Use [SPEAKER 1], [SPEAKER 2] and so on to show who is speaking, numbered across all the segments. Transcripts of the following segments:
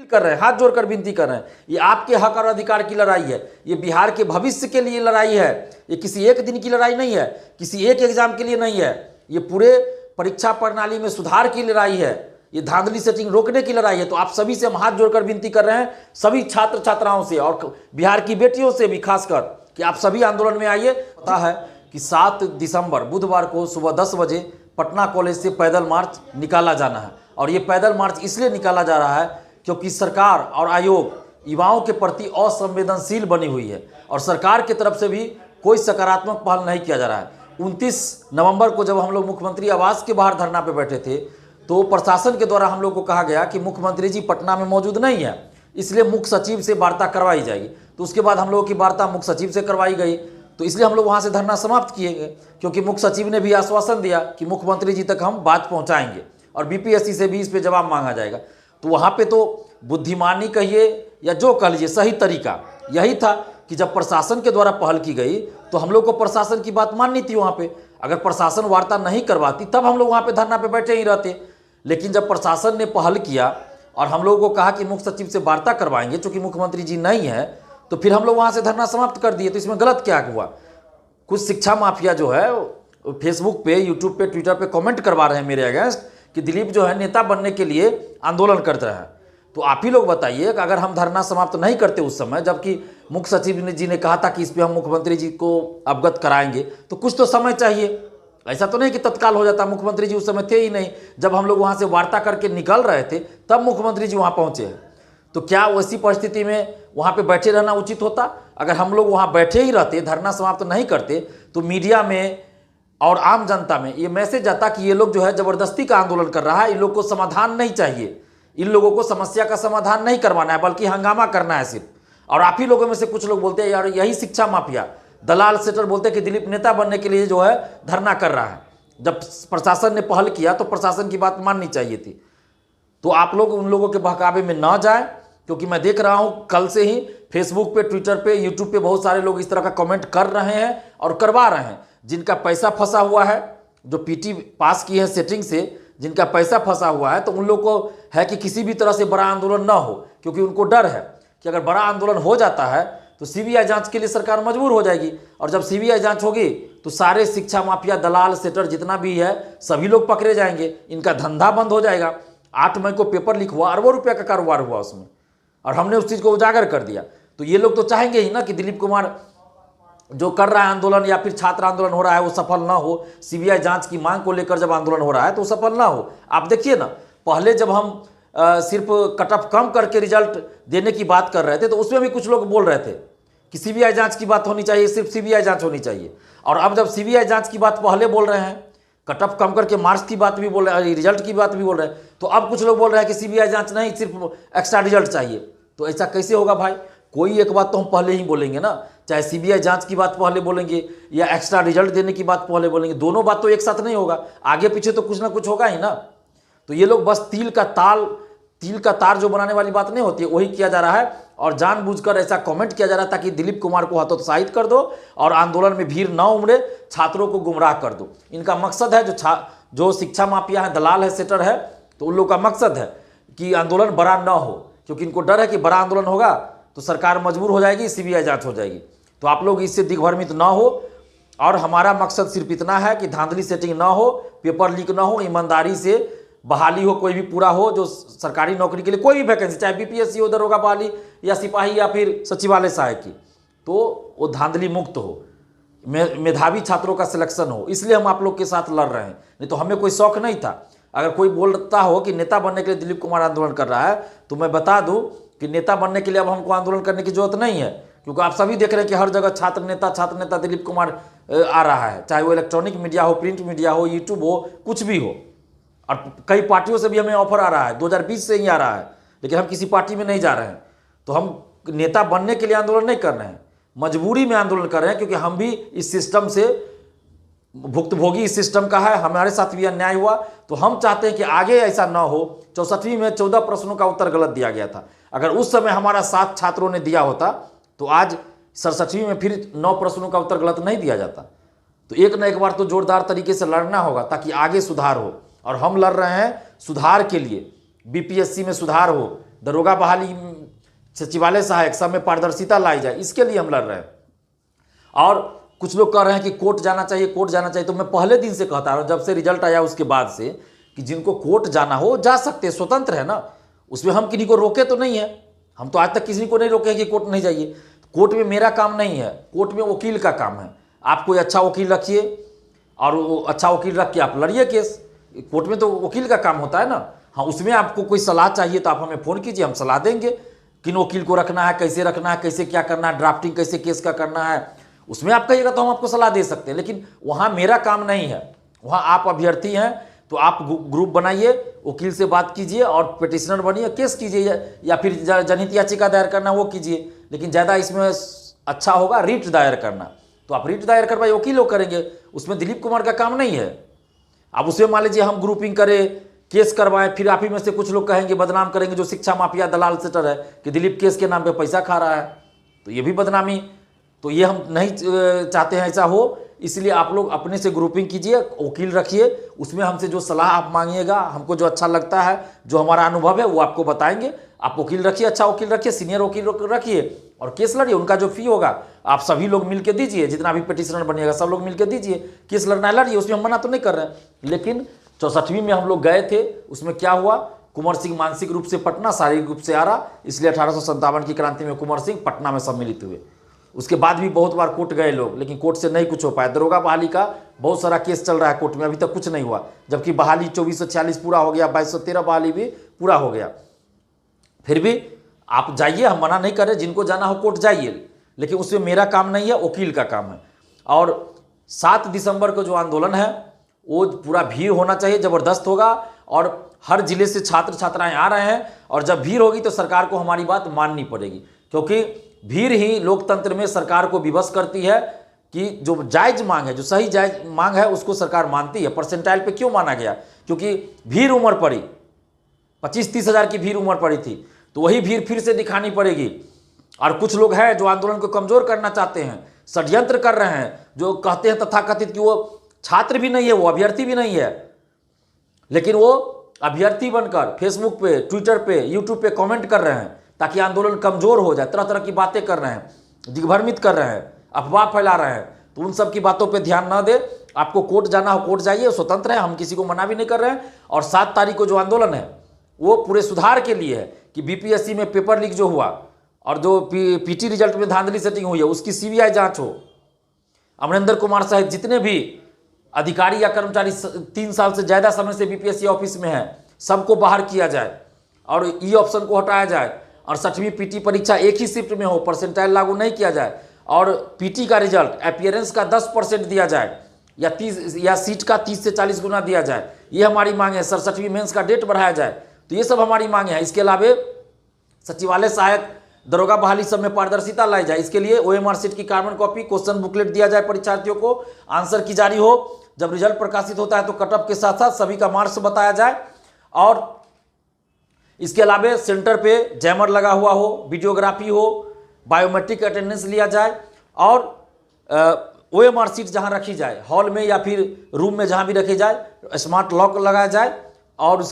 [SPEAKER 1] कर रहे हैं, हाथ जोड़कर विनती कर रहे हैं। ये आपके हक और अधिकार की लड़ाई है, ये बिहार के भविष्य के लिए लड़ाई है। ये किसी एक दिन की लड़ाई नहीं है, किसी एक एग्जाम के लिए नहीं है, ये पूरे परीक्षा प्रणाली में सुधार की लड़ाई है, ये धांधली सेटिंग रोकने की लड़ाई है। तो आप सभी से हम हाथ जोड़कर विनती कर रहे हैं, सभी छात्र छात्राओं से और बिहार की बेटियों से भी खासकर, कि आप सभी आंदोलन में आइए। पता है कि 7 दिसंबर बुधवार को सुबह 10 बजे पटना कॉलेज से पैदल मार्च निकाला जाना है। और ये पैदल मार्च इसलिए निकाला जा रहा है क्योंकि सरकार और आयोग युवाओं के प्रति असंवेदनशील बनी हुई है और सरकार की तरफ से भी कोई सकारात्मक पहल नहीं किया जा रहा है। 29 नवंबर को जब हम लोग मुख्यमंत्री आवास के बाहर धरना पे बैठे थे तो प्रशासन के द्वारा हम लोग को कहा गया कि मुख्यमंत्री जी पटना में मौजूद नहीं है, इसलिए मुख्य सचिव से वार्ता करवाई जाएगी। तो उसके बाद हम लोगों की वार्ता मुख्य सचिव से करवाई गई, तो इसलिए हम लोग वहाँ से धरना समाप्त किए गए, क्योंकि मुख्य सचिव ने भी आश्वासन दिया कि मुख्यमंत्री जी तक हम बात पहुँचाएंगे और बीपीएससी से भी इस पर जवाब मांगा जाएगा। तो वहाँ पे तो बुद्धिमानी कहिए या जो कह लीजिए, सही तरीका यही था कि जब प्रशासन के द्वारा पहल की गई तो हम लोग को प्रशासन की बात माननी थी। वहाँ पे अगर प्रशासन वार्ता नहीं करवाती तब हम लोग वहाँ पे धरना पे बैठे ही रहते। लेकिन जब प्रशासन ने पहल किया और हम लोगों को कहा कि मुख्य सचिव से वार्ता करवाएंगे, चूंकि मुख्यमंत्री जी नहीं है, तो फिर हम लोग वहाँ से धरना समाप्त कर दिए। तो इसमें गलत क्या हुआ? कुछ शिक्षा माफिया जो है फेसबुक पे, यूट्यूब पे, ट्विटर पे कमेंट करवा रहे हैं मेरे अगेंस्ट कि दिलीप जो है नेता बनने के लिए आंदोलन करते रहे। तो आप ही लोग बताइए कि अगर हम धरना समाप्त नहीं करते उस समय, जबकि मुख्य सचिव जी ने कहा था कि इस पर हम मुख्यमंत्री जी को अवगत कराएंगे, तो कुछ तो समय चाहिए। ऐसा तो नहीं कि तत्काल हो जाता। मुख्यमंत्री जी उस समय थे ही नहीं, जब हम लोग वहाँ से वार्ता करके निकल रहे थे तब मुख्यमंत्री जी वहाँ पहुँचे हैं। तो क्या वैसी परिस्थिति में वहाँ पे बैठे रहना उचित होता? अगर हम लोग वहाँ बैठे ही रहते, धरना समाप्त नहीं करते, तो मीडिया में और आम जनता में ये मैसेज जाता कि ये लोग जो है ज़बरदस्ती का आंदोलन कर रहा है, इन लोग को समाधान नहीं चाहिए, इन लोगों को समस्या का समाधान नहीं करवाना है, बल्कि हंगामा करना है सिर्फ। और आप ही लोगों में से कुछ लोग बोलते हैं यार यही शिक्षा माफिया दलाल सेटर बोलते हैं कि दिलीप नेता बनने के लिए जो है धरना कर रहा है। जब प्रशासन ने पहल किया तो प्रशासन की बात माननी चाहिए थी। तो आप लोग उन लोगों के बहकावे में ना जाएं, क्योंकि मैं देख रहा हूं कल से ही फेसबुक पे, ट्विटर पे, यूट्यूब पे बहुत सारे लोग इस तरह का कमेंट कर रहे हैं और करवा रहे हैं। जिनका पैसा फंसा हुआ है, जो पीटी पास की है सेटिंग से, जिनका पैसा फंसा हुआ है, तो उन लोग को है कि किसी भी तरह से बड़ा आंदोलन ना हो, क्योंकि उनको डर है कि अगर बड़ा आंदोलन हो जाता है तो सीबीआई जांच के लिए सरकार मजबूर हो जाएगी। और जब सीबीआई जांच होगी तो सारे शिक्षा माफिया, दलाल सेटर जितना भी है सभी लोग पकड़े जाएंगे, इनका धंधा बंद हो जाएगा। 8 मई को पेपर लीक हुआ, अरबों रुपया का कारोबार हुआ उसमें, और हमने उस चीज़ को उजागर कर दिया। तो ये लोग तो चाहेंगे ही ना कि दिलीप कुमार जो कर रहा है आंदोलन या फिर छात्र आंदोलन हो रहा है वो सफल ना हो। सीबीआई जांच की मांग को लेकर जब आंदोलन हो रहा है तो सफल ना हो। आप देखिए ना, पहले जब हम सिर्फ कट ऑफ कम करके रिजल्ट देने की बात कर रहे थे तो उसमें भी कुछ लोग बोल रहे थे कि सीबीआई जांच की बात होनी चाहिए, सिर्फ सीबीआई जांच होनी चाहिए। और अब जब सीबीआई जांच की बात पहले बोल रहे हैं, कट ऑफ कम करके मार्क्स की बात भी बोल रहे हैं, रिजल्ट की बात भी बोल रहे हैं, तो अब कुछ लोग बोल रहे हैं कि सीबीआई जांच नहीं, सिर्फ एक्स्ट्रा रिजल्ट चाहिए। तो ऐसा कैसे होगा भाई? कोई एक बात तो हम पहले ही बोलेंगे ना, चाहे सीबीआई जांच की बात पहले बोलेंगे या एक्स्ट्रा रिजल्ट देने की बात पहले बोलेंगे, दोनों बात तो एक साथ नहीं होगा, आगे पीछे तो कुछ ना कुछ होगा ही ना। तो ये लोग बस तिल का तार जो बनाने वाली बात नहीं होती है वही किया जा रहा है, और जानबूझकर ऐसा कमेंट किया जा रहा है ताकि दिलीप कुमार को हतोत्साहित कर दो और आंदोलन में भीड़ न उमड़े, छात्रों को गुमराह कर दो। इनका मकसद है, जो शिक्षा माफिया है, दलाल है, सेटर है, तो उन लोग का मकसद है कि आंदोलन बड़ा न हो, क्योंकि इनको डर है कि बड़ा आंदोलन होगा तो सरकार मजबूर हो जाएगी, सीबीआई जांच हो जाएगी। तो आप लोग इससे दिग्भ्रमित ना हो, और हमारा मकसद सिर्फ इतना है कि धांधली सेटिंग ना हो, पेपर लीक ना हो, ईमानदारी से बहाली हो, कोई भी पूरा हो, जो सरकारी नौकरी के लिए कोई भी वैकेंसी, चाहे बीपीएससी हो, दरोगा बहाली या सिपाही या फिर सचिवालय सहायक की, तो वो धांधली मुक्त हो, मेधावी छात्रों का सिलेक्शन हो। इसलिए हम आप लोग के साथ लड़ रहे हैं, नहीं तो हमें कोई शौक नहीं था। अगर कोई बोलता हो कि नेता बनने के लिए दिलीप कुमार आंदोलन कर रहा है, तो मैं बता दूं कि नेता बनने के लिए अब हमको आंदोलन करने की जरूरत नहीं है, क्योंकि आप सभी देख रहे हैं कि हर जगह छात्र नेता दिलीप कुमार आ रहा है, चाहे वो इलेक्ट्रॉनिक मीडिया हो, प्रिंट मीडिया हो, यूट्यूब हो, कुछ भी हो। और कई पार्टियों से भी हमें ऑफर आ रहा है, 2020 से ही आ रहा है, लेकिन हम किसी पार्टी में नहीं जा रहे हैं। तो हम नेता बनने के लिए आंदोलन नहीं कर रहे हैं, मजबूरी में आंदोलन कर रहे हैं, क्योंकि हम भी इस सिस्टम से भुक्तभोगी इस सिस्टम का है, हमारे साथ भी अन्याय हुआ। तो हम चाहते हैं कि आगे ऐसा ना हो। 64वीं में 14 प्रश्नों का उत्तर गलत दिया गया था, अगर उस समय हमारा साथ छात्रों ने दिया होता तो आज 67वीं में फिर 9 प्रश्नों का उत्तर गलत नहीं दिया जाता। तो एक न एक बार तो जोरदार तरीके से लड़ना होगा ताकि आगे सुधार हो, और हम लड़ रहे हैं सुधार के लिए। बीपीएससी में सुधार हो, दरोगा बहाली, सचिवालय सहायक, सब में पारदर्शिता लाई जाए, इसके लिए हम लड़ रहे हैं। और कुछ लोग कह रहे हैं कि कोर्ट जाना चाहिए, कोर्ट जाना चाहिए। तो मैं पहले दिन से कहता हूँ, जब से रिजल्ट आया उसके बाद से, कि जिनको कोर्ट जाना हो जा सकते हैं, स्वतंत्र है ना, उसमें हम किसी को रोके तो नहीं है। हम तो आज तक किसी को नहीं रोके हैं कि कोर्ट नहीं जाइए। कोर्ट में मेरा काम नहीं है, कोर्ट में वकील का काम है। आप कोई अच्छा वकील रखिए और वो अच्छा वकील रख के आप लड़िए केस। कोर्ट में तो वकील का काम होता है ना। हाँ, उसमें आपको कोई सलाह चाहिए तो आप हमें फ़ोन कीजिए, हम सलाह देंगे किन वकील को रखना है, कैसे रखना है, कैसे क्या करना है, ड्राफ्टिंग कैसे केस का करना है, उसमें आप कहिएगा तो हम आपको सलाह दे सकते हैं। लेकिन वहाँ मेरा काम नहीं है। वहाँ आप अभ्यर्थी हैं तो आप ग्रुप बनाइए, वकील से बात कीजिए और पिटिशनर बनिए, केस कीजिए, या फिर जनहित याचिका दायर करना वो कीजिए। लेकिन ज़्यादा इसमें अच्छा होगा रीट दायर करना, तो आप रीट दायर करवाइए, वकील लोग करेंगे, उसमें दिलीप कुमार का काम नहीं है। अब उसमें मान लीजिए हम ग्रुपिंग करें, केस करवाएं, फिर आप ही में से कुछ लोग कहेंगे, बदनाम करेंगे जो शिक्षा माफिया दलाल सेटर है कि दिलीप केस के नाम पे पैसा खा रहा है, तो ये भी बदनामी। तो ये हम नहीं चाहते हैं ऐसा हो। इसलिए आप लोग अपने से ग्रुपिंग कीजिए, वकील रखिए, उसमें हमसे जो सलाह आप मांगिएगा, हमको जो अच्छा लगता है, जो हमारा अनुभव है वो आपको बताएंगे। आप वकील रखिए, अच्छा वकील रखिए, सीनियर वकील रखिए और केस लड़िए। उनका जो फी होगा आप सभी लोग मिलकर दीजिए, जितना भी पिटिशनर बनिएगा सब लोग मिलकर दीजिए, केस लड़ना है लड़िए, उसमें हम मना तो नहीं कर रहे हैं। लेकिन 64वीं में हम लोग गए थे, उसमें क्या हुआ, कुंवर सिंह मानसिक रूप से पटना, शारीरिक रूप से आरा, इसलिए 1857 की क्रांति में कुंवर सिंह पटना में सम्मिलित हुए। उसके बाद भी बहुत बार कोर्ट गए लोग, लेकिन कोर्ट से नहीं कुछ हो पाया। दरोगा बहाली का बहुत सारा केस चल रहा है कोर्ट में, अभी तक कुछ नहीं हुआ, जबकि बहाली 2446 पूरा हो गया, 2213 बहाली भी पूरा हो गया। फिर भी आप जाइए, हम मना नहीं कर रहे, जिनको जाना हो कोर्ट जाइए, लेकिन उसमें मेरा काम नहीं है, वकील का काम है। और 7 दिसंबर को जो आंदोलन है वो पूरा भीड़ होना चाहिए, ज़बरदस्त होगा, और हर जिले से छात्र छात्राएं आ रहे हैं। और जब भीड़ होगी तो सरकार को हमारी बात माननी पड़ेगी, क्योंकि भीड़ ही लोकतंत्र में सरकार को विवश करती है कि जो जायज मांग है, जो सही जायज मांग है, उसको सरकार मानती है। परसेंटाइल पे क्यों माना गया? क्योंकि भीड़ उमड़ पड़ी, 25-30 हज़ार की भीड़ उमड़ पड़ी थी, तो वही भीड़ फिर से दिखानी पड़ेगी। और कुछ लोग हैं जो आंदोलन को कमजोर करना चाहते हैं, षड्यंत्र कर रहे हैं, जो कहते हैं तथाकथित कि वो छात्र भी नहीं है, वो अभ्यर्थी भी नहीं है, लेकिन वो अभ्यर्थी बनकर फेसबुक पे, ट्विटर पे, यूट्यूब पे कमेंट कर रहे हैं ताकि आंदोलन कमजोर हो जाए। तरह तरह की बातें कर रहे हैं, दिग्भ्रमित कर रहे हैं, अफवाह फैला रहे हैं। तो उन सब की बातों पे ध्यान न दे। आपको कोर्ट जाना हो कोर्ट जाइए, स्वतंत्र है, हम किसी को मना भी नहीं कर रहे हैं। और 7 तारीख को जो आंदोलन है वो पूरे सुधार के लिए है कि बीपीएससी में पेपर लीक जो हुआ और जो पीटी रिजल्ट में धांधली सेटिंग हुई है उसकी सीबीआई जांच हो। अमरिंदर कुमार सहित जितने भी अधिकारी या कर्मचारी 3 साल से ज़्यादा समय से बीपीएससी ऑफिस में है, सबको बाहर किया जाए और ई ऑप्शन को हटाया जाए। और 6वीं पीटी परीक्षा एक ही शिफ्ट में हो, परसेंटाइल लागू नहीं किया जाए। और पीटी का रिजल्ट अपीयरेंस का 10% दिया जाए, या 30 या सीट का 30 से 40 गुना दिया जाए। ये हमारी मांग है। 67वीं मेंस का डेट बढ़ाया जाए। तो ये सब हमारी मांग है। इसके अलावा सचिवालय सहायक, दरोगा बहाली सब में पारदर्शिता लाई जाए। इसके लिए ओएमआर सीट की कार्बन कॉपी, क्वेश्चन बुकलेट दिया जाए परीक्षार्थियों को, आंसर की जारी हो। जब रिजल्ट प्रकाशित होता है तो कटअप के साथ साथ सभी का मार्क्स बताया जाए। और इसके अलावा सेंटर पे जैमर लगा हुआ हो, वीडियोग्राफी हो, बायोमेट्रिक अटेंडेंस लिया जाए, और ओएमआर सीट जहां रखी जाए, हॉल में या फिर रूम में जहां भी रखी जाए, स्मार्ट लॉक लगाया जाए और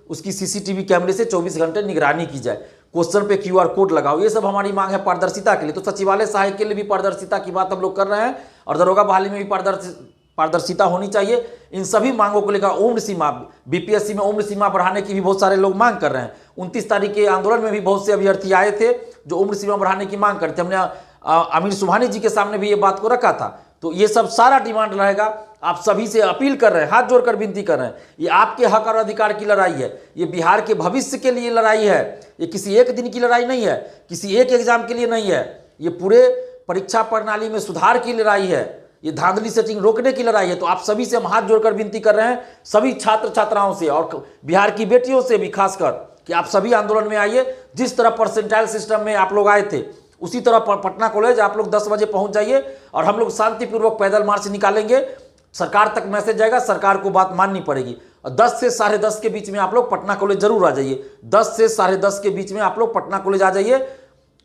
[SPEAKER 1] उसकी सीसीटीवी कैमरे से 24 घंटे निगरानी की जाए। क्वेश्चन पे क्यूआर कोड लगाओ। ये सब हमारी मांग है पारदर्शिता के लिए। तो सचिवालय सहायक के लिए भी पारदर्शिता की बात हम लोग कर रहे हैं, और दरोगा बहाली में भी पारदर्शिता होनी चाहिए। इन सभी मांगों को लेकर उम्र सीमा, बीपीएससी में उम्र सीमा बढ़ाने की भी बहुत सारे लोग मांग कर रहे हैं। 29 तारीख के आंदोलन में भी बहुत से अभ्यर्थी आए थे जो उम्र सीमा बढ़ाने की मांग करते। हमने आमिर सुबहानी जी के सामने भी ये बात को रखा था। तो ये सब सारा डिमांड रहेगा। आप सभी से अपील कर रहे हैं, हाथ जोड़कर विनती कर रहे हैं, ये आपके हक और अधिकार की लड़ाई है। ये बिहार के भविष्य के लिए लड़ाई है। ये किसी एक दिन की लड़ाई नहीं है, किसी एक एग्जाम के लिए नहीं है। ये पूरे परीक्षा प्रणाली में सुधार की लड़ाई है, ये धांधली सेटिंग रोकने की लड़ाई है। तो आप सभी से हम हाथ जोड़कर विनती कर रहे हैं, सभी छात्र छात्राओं से और बिहार की बेटियों से भी खासकर, कि आप सभी आंदोलन में आइए। जिस तरह परसेंटाइल सिस्टम में आप लोग आए थे, उसी तरह पटना कॉलेज आप लोग 10 बजे पहुंच जाइए, और हम लोग शांतिपूर्वक पैदल मार्च निकालेंगे। सरकार तक मैसेज जाएगा, सरकार को बात माननी पड़ेगी। और 10 से 10:30 के बीच में आप लोग पटना कॉलेज जरूर आ जाइए। 10 से 10:30 के बीच में आप लोग पटना कॉलेज आ जाइए।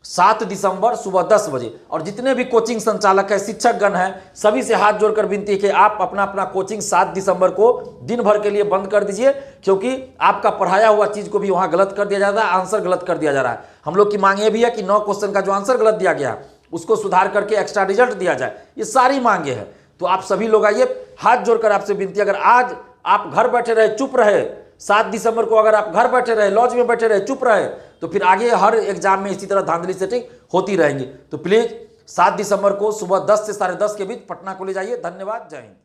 [SPEAKER 1] 7 दिसंबर सुबह 10 बजे। और जितने भी कोचिंग संचालक है, शिक्षकगण हैं, सभी से हाथ जोड़कर विनती है कि आप अपना अपना कोचिंग 7 दिसंबर को दिन भर के लिए बंद कर दीजिए, क्योंकि आपका पढ़ाया हुआ चीज़ को भी वहाँ गलत कर दिया जा रहा है, आंसर गलत कर दिया जा रहा है। हम लोग की मांग ये भी है कि 9 क्वेश्चन का जो आंसर गलत दिया गया उसको सुधार करके एक्स्ट्रा रिजल्ट दिया जाए। ये सारी मांगे हैं। तो आप सभी लोग आइए, हाथ जोड़कर आपसे विनती, अगर आज आप घर बैठे रहे, चुप रहे, 7 दिसंबर को अगर आप घर बैठे रहे, लॉज में बैठे रहे, चुप रहे, तो फिर आगे हर एग्जाम में इसी तरह धांधली सेटिंग होती रहेंगी। तो प्लीज 7 दिसंबर को सुबह 10 से 10:30 के बीच पटना को ले जाइए। धन्यवाद, जय हिंद।